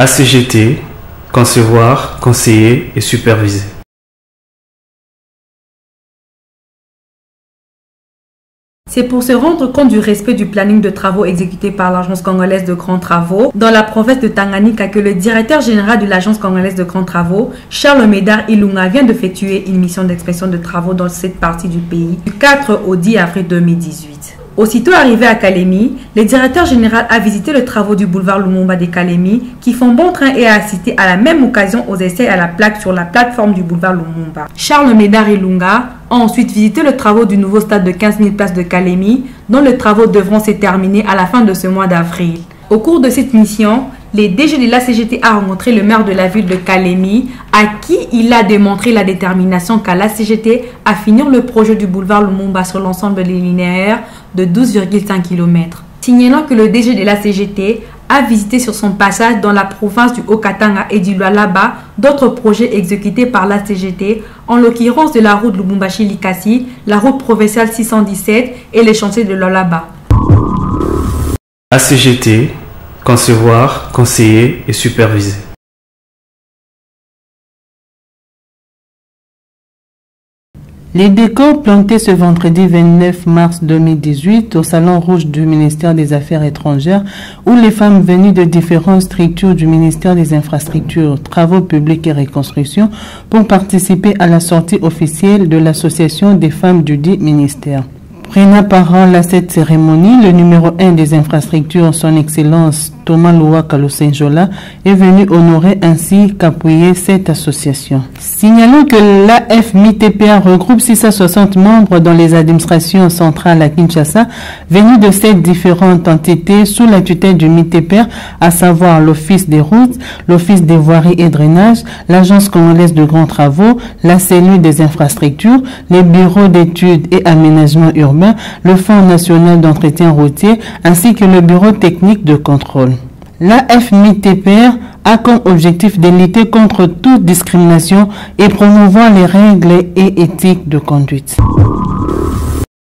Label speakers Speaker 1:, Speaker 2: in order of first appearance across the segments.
Speaker 1: ACGT, concevoir, conseiller et superviser.
Speaker 2: C'est pour se rendre compte du respect du planning de travaux exécuté par l'Agence congolaise de grands travaux dans la province de Tanganyika que le directeur général de l'Agence congolaise de grands travaux, Charles Médard Ilunga, vient d'effectuer une mission d'inspection de travaux dans cette partie du pays du 4 au 10 avril 2018. Aussitôt arrivé à Kalemi, le directeur général a visité les travaux du boulevard Lumumba de Kalemi qui font bon train et a assisté à la même occasion aux essais à la plaque sur la plateforme du boulevard Lumumba. Charles Médard Ilunga a ensuite visité les travaux du nouveau stade de 15 000 places de Kalemi dont les travaux devront se terminer à la fin de ce mois d'avril. Au cours de cette mission, le DG de l'ACGT a rencontré le maire de la ville de Kalemi à qui il a démontré la détermination qu'a l'ACGT à finir le projet du boulevard Lumumba sur l'ensemble des linéaires de 12,5 km. Signalant que le DG de l'ACGT a visité sur son passage dans la province du Haut-Katanga et du Lualaba d'autres projets exécutés par l'ACGT, en l'occurrence de la route Lubumbashi-Likasi, la route provinciale 617 et les chantiers de Lualaba.
Speaker 1: ACGT, concevoir, conseiller et superviser.
Speaker 3: Les décors plantés ce vendredi 29 mars 2018 au Salon Rouge du ministère des Affaires étrangères où les femmes venues de différentes structures du ministère des Infrastructures, Travaux publics et Reconstruction pour participer à la sortie officielle de l'association des femmes du dit ministère. Prenant parole à cette cérémonie, le numéro 1 des infrastructures, son Excellence Thomas Loua Kalosenjola, est venu honorer ainsi qu'appuyer cette association. Signalons que l'AFMITPA regroupe 660 membres dans les administrations centrales à Kinshasa, venus de 7 différentes entités sous la tutelle du MITPR, à savoir l'Office des routes, l'Office des voiries et drainage, l'Agence congolaise de grands travaux, la cellule des infrastructures, les bureaux d'études et aménagement urbain, le Fonds national d'entretien routier ainsi que le bureau technique de contrôle. L'AFMITPR a comme objectif de lutter contre toute discrimination et promouvoir les règles et éthiques de conduite.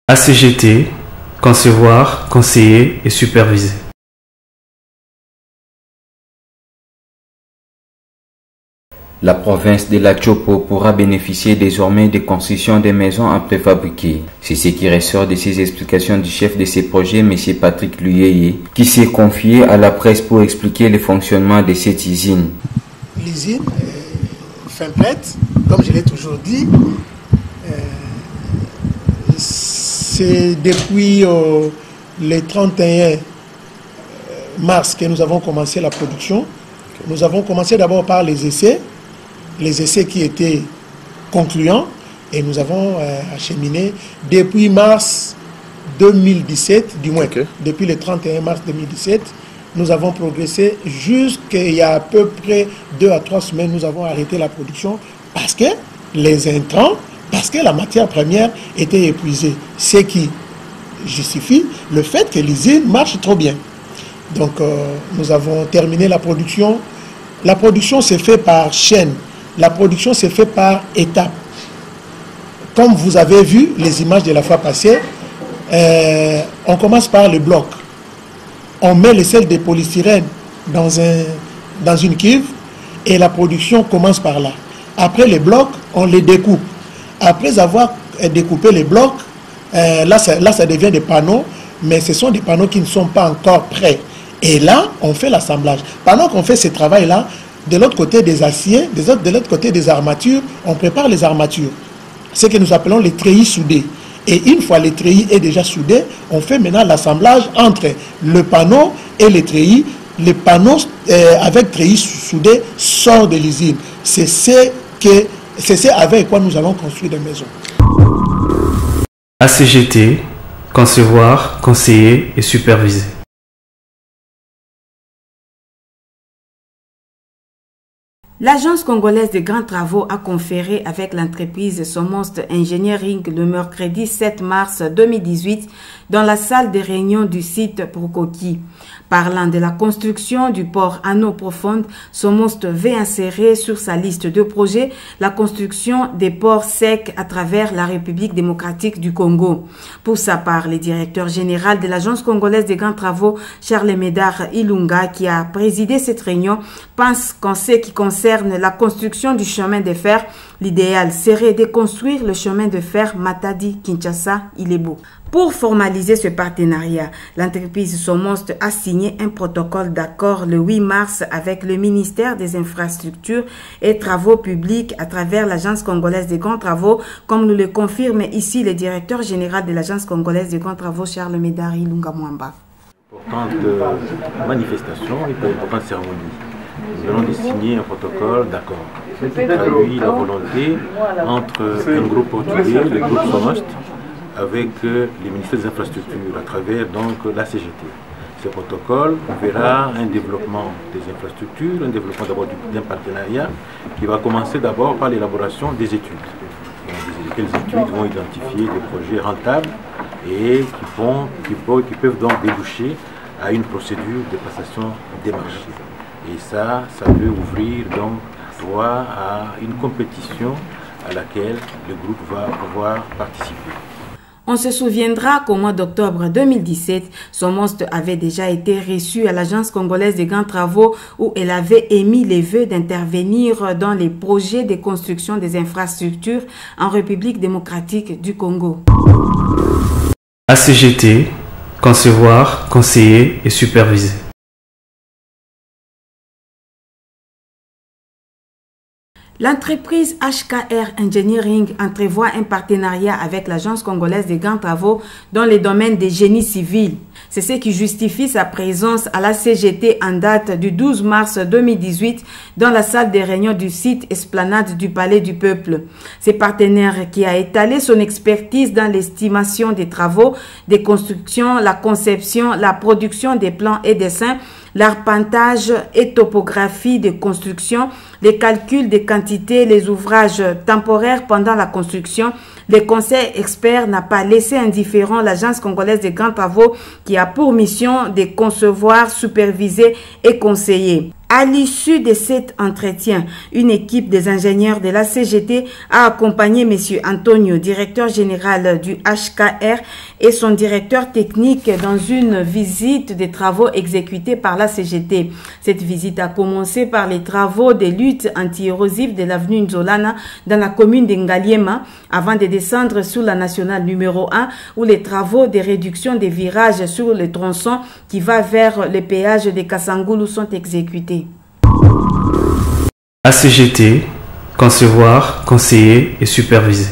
Speaker 1: ACGT, concevoir, conseiller et superviser.
Speaker 4: La province de la Chopo pourra bénéficier désormais des constructions des maisons en préfabriqué. C'est ce qui ressort de ces explications du chef de ces projets, M. Patrick Luyeye, qui s'est confié à la presse pour expliquer le fonctionnement de cette usine.
Speaker 5: L'usine fin prête, comme je l'ai toujours dit, c'est depuis le 31 mars que nous avons commencé la production. Nous avons commencé d'abord par les essais qui étaient concluants et nous avons acheminé depuis mars 2017, du moins depuis le 31 mars 2017, nous avons progressé jusqu'il y a à peu près 2 à 3 semaines, nous avons arrêté la production parce que les intrants, parce que la matière première était épuisée, ce qui justifie le fait que l'usine marche trop bien. Donc nous avons terminé la production. La production s'est faite par chaîne. La production s'est faite par étapes. Comme vous avez vu les images de la fois passée, on commence par le bloc. On met les sels de polystyrène dans une cuve et la production commence par là. Après les blocs, on les découpe. Après avoir découpé les blocs, là ça devient des panneaux, mais ce sont des panneaux qui ne sont pas encore prêts. Et là, on fait l'assemblage. Pendant qu'on fait ce travail-là, de l'autre côté des aciers, de l'autre côté des armatures, on prépare les armatures. Ce que nous appelons les treillis soudés. Et une fois les treillis est déjà soudés, on fait maintenant l'assemblage entre le panneau et les treillis. Les panneaux avec treillis soudés sortent de l'usine. C'est ce avec quoi nous allons construire des maisons.
Speaker 1: ACGT, concevoir, conseiller et superviser.
Speaker 6: L'Agence congolaise de grands travaux a conféré avec l'entreprise Somonst Engineering le mercredi 7 mars 2018 dans la salle de réunion du site Prokoki. Parlant de la construction du port en eau profonde, Somost veut insérer sur sa liste de projets la construction des ports secs à travers la République démocratique du Congo. Pour sa part, le directeur général de l'Agence congolaise des grands travaux, Charles Médard Ilunga, qui a présidé cette réunion, pense qu'en ce qui concerne la construction du chemin de fer, l'idéal serait de construire le chemin de fer Matadi-Kinshasa-Ilebo. Pour formaliser ce partenariat, l'entreprise Somost a signé un protocole d'accord le 8 mars avec le ministère des Infrastructures et Travaux publics à travers l'Agence congolaise des grands travaux, comme nous le confirme ici le directeur général de l'Agence congolaise des grands travaux, Charles Médard Ilunga Mwamba.
Speaker 7: Importante manifestation et pour une importante cérémonie. Nous allons signer un protocole d'accord. C'est traduit la volonté entre un groupe portugais, le groupe Somost, avec les ministères des infrastructures à travers donc la CGT. Ce protocole verra un développement des infrastructures, un développement d'abord d'un partenariat qui va commencer d'abord par l'élaboration des études. Lesquelles études vont identifier des projets rentables et qui peuvent donc déboucher à une procédure de passation des marchés. Et ça peut ouvrir donc droit à une compétition à laquelle le groupe va pouvoir participer.
Speaker 6: On se souviendra qu'au mois d'octobre 2017, Somost avait déjà été reçu à l'Agence congolaise des grands travaux où elle avait émis les vœux d'intervenir dans les projets de construction des infrastructures en République démocratique du Congo.
Speaker 1: ACGT, concevoir, conseiller et superviser.
Speaker 6: L'entreprise HKR Engineering entrevoit un partenariat avec l'Agence congolaise des grands travaux dans les domaines des génies civils. C'est ce qui justifie sa présence à la CGT en date du 12 mars 2018 dans la salle des réunions du site Esplanade du Palais du Peuple. Ce partenaire qui a étalé son expertise dans l'estimation des travaux, des constructions, la conception, la production des plans et dessins, l'arpentage et topographie des constructions, les calculs des quantités, les ouvrages temporaires pendant la construction. Le conseil expert n'a pas laissé indifférent l'Agence congolaise des grands travaux qui a pour mission de concevoir, superviser et conseiller. À l'issue de cet entretien, une équipe des ingénieurs de la CGT a accompagné M. Antonio, directeur général du HKR, et son directeur technique dans une visite des travaux exécutés par la CGT. Cette visite a commencé par les travaux de lutte anti-érosive de l'avenue Nzolana dans la commune d'Engaliema avant de descendre sur la nationale numéro 1 où les travaux de réduction des virages sur le tronçon qui va vers le péage de Kassangoulou sont exécutés.
Speaker 1: ACGT, concevoir, conseiller et superviser.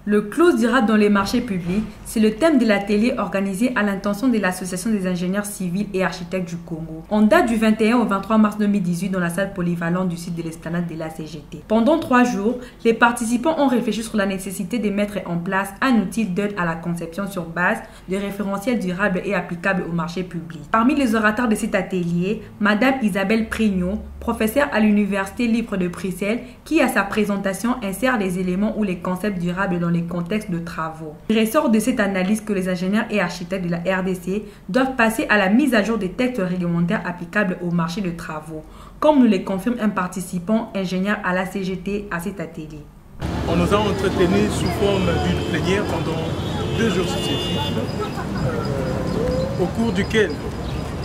Speaker 2: Le clause durable dans les marchés publics, c'est le thème de l'atelier organisé à l'intention de l'Association des ingénieurs civils et architectes du Congo. En date du 21 au 23 mars 2018 dans la salle polyvalente du site de l'Esplanade de la CGT. Pendant 3 jours, les participants ont réfléchi sur la nécessité de mettre en place un outil d'aide à la conception sur base de référentiels durables et applicables au marché public. Parmi les orateurs de cet atelier, Madame Isabelle Prignot, professeure à l'Université libre de Bruxelles, qui à sa présentation insère les éléments ou les concepts durables dans les contextes de travaux. Il ressort de cette analyse que les ingénieurs et architectes de la RDC doivent passer à la mise à jour des textes réglementaires applicables au marché de travaux, comme nous le confirme un participant ingénieur à la CGT à cet atelier.
Speaker 8: On nous a entretenus sous forme d'une plénière pendant 2 jours successifs, au cours duquel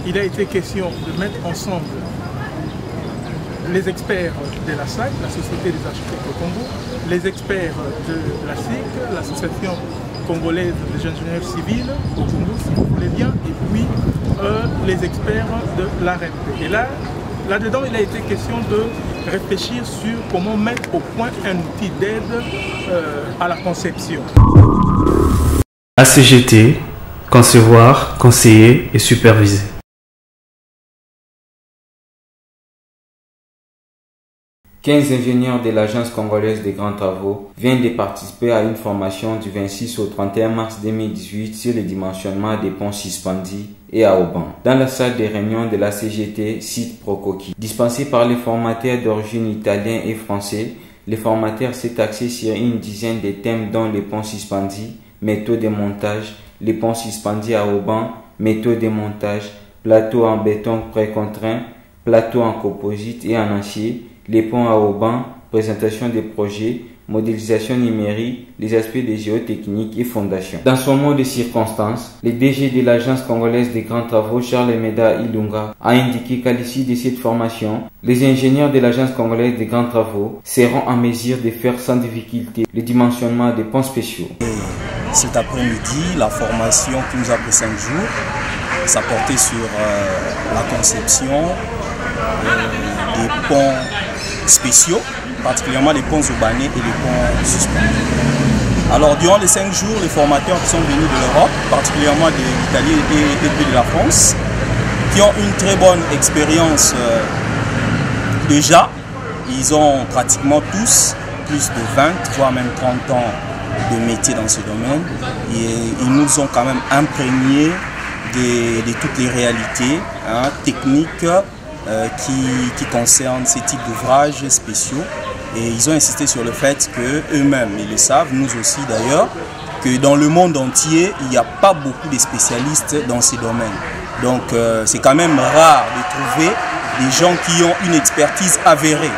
Speaker 8: il a été question de mettre ensemble les experts de la SAC, la Société des architectes au Congo, les experts de la SIC, l'Association congolaise des ingénieurs civils au Congo, si vous voulez bien, et puis les experts de l'AREP. Et là-dedans, il a été question de réfléchir sur comment mettre au point un outil d'aide à la conception.
Speaker 1: ACGT, concevoir, conseiller et superviser. «
Speaker 4: 15 ingénieurs de l'Agence congolaise des grands travaux viennent de participer à une formation du 26 au 31 mars 2018 sur le dimensionnement des ponts suspendus et à Auban, dans la salle des réunions de la CGT site Procoqui. Dispensé par les formateurs d'origine italien et français, les formateurs s'est axé sur une dizaine de thèmes dont les ponts suspendus, métaux de montage, les ponts suspendus à haubans, métaux de montage, plateaux en béton précontraint, plateaux en composite et en acier, les ponts à haubans, présentation des projets, modélisation numérique, les aspects de géotechnique et fondation. Dans son mot de circonstance, le DG de l'Agence congolaise des grands travaux, Charles Meda Ilunga, a indiqué qu'à l'issue de cette formation, les ingénieurs de l'Agence congolaise des grands travaux seront en mesure de faire sans difficulté le dimensionnement des ponts spéciaux.
Speaker 9: Cet après-midi, la formation qui nous a pris 5 jours, ça portait sur la conception des ponts spéciaux, particulièrement les ponts urbanés et les ponts suspendus. Alors durant les 5 jours, les formateurs qui sont venus de l'Europe, particulièrement de l'Italie et de la France, qui ont une très bonne expérience déjà, ils ont pratiquement tous plus de 20, voire même 30 ans de métier dans ce domaine, et ils nous ont quand même imprégnés de toutes les réalités techniques qui concernent ces types d'ouvrages spéciaux. Et ils ont insisté sur le fait qu'eux-mêmes, ils le savent, nous aussi d'ailleurs, que dans le monde entier, il n'y a pas beaucoup de spécialistes dans ces domaines. Donc c'est quand même rare de trouver des gens qui ont une expertise avérée.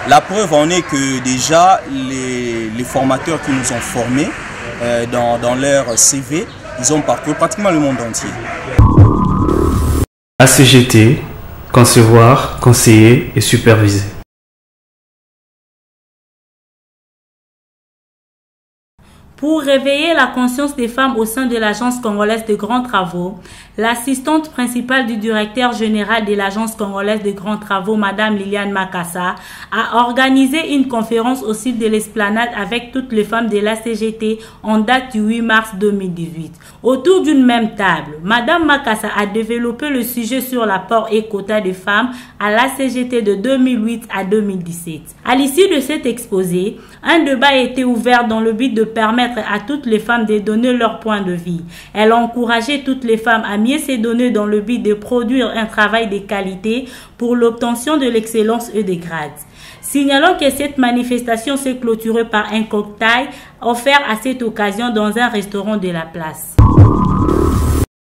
Speaker 9: La preuve en est que déjà les formateurs qui nous ont formés dans leur CV, ils ont parcouru pratiquement le monde entier.
Speaker 1: ACGT, concevoir, conseiller et superviser.
Speaker 10: Pour réveiller la conscience des femmes au sein de l'Agence congolaise de grands travaux, l'assistante principale du directeur général de l'Agence congolaise de grands travaux, Madame Liliane Makassa, a organisé une conférence au site de l'Esplanade avec toutes les femmes de la CGT en date du 8 mars 2018. Autour d'une même table, Madame Makassa a développé le sujet sur l'apport et quota des femmes à la CGT de 2008 à 2017. À l'issue de cet exposé, un débat a été ouvert dans le but de permettre à toutes les femmes de donner leur point de vue. Elle a encouragé toutes les femmes à mieux se donner dans le but de produire un travail de qualité pour l'obtention de l'excellence et des grades. Signalons que cette manifestation s'est clôturée par un cocktail offert à cette occasion dans un restaurant de la place.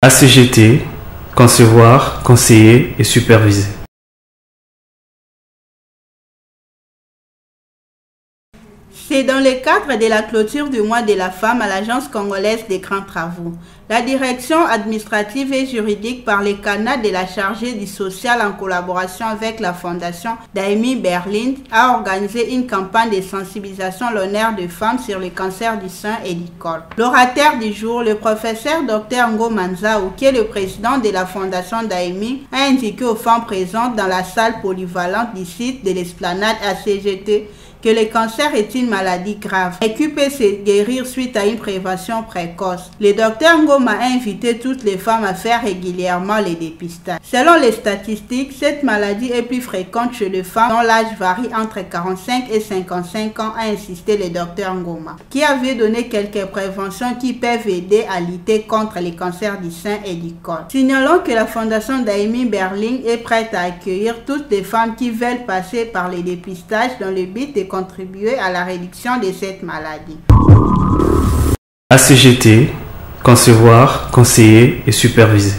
Speaker 1: ACGT, concevoir, conseiller et superviser.
Speaker 11: C'est dans le cadre de la clôture du mois de la femme à l'Agence congolaise des grands travaux. La direction administrative et juridique par les canaux de la chargée du social en collaboration avec la fondation d'Aimé Berlin a organisé une campagne de sensibilisation à l'honneur des femmes sur le cancer du sein et du col. L'orateur du jour, le professeur Dr Ngo Manzao, qui est le président de la fondation d'Aimé, a indiqué aux femmes présentes dans la salle polyvalente du site de l'Esplanade ACGT que le cancer est une maladie grave et qui peut se guérir suite à une prévention précoce. Le docteur Ngoma a invité toutes les femmes à faire régulièrement les dépistages. Selon les statistiques, cette maladie est plus fréquente chez les femmes dont l'âge varie entre 45 et 55 ans, a insisté le docteur Ngoma, qui avait donné quelques préventions qui peuvent aider à lutter contre les cancers du sein et du col. Signalons que la fondation d'Aimé Berlin est prête à accueillir toutes les femmes qui veulent passer par les dépistages dans le but de contribuer à la réduction de cette maladie.
Speaker 1: ACGT, concevoir, conseiller et superviser.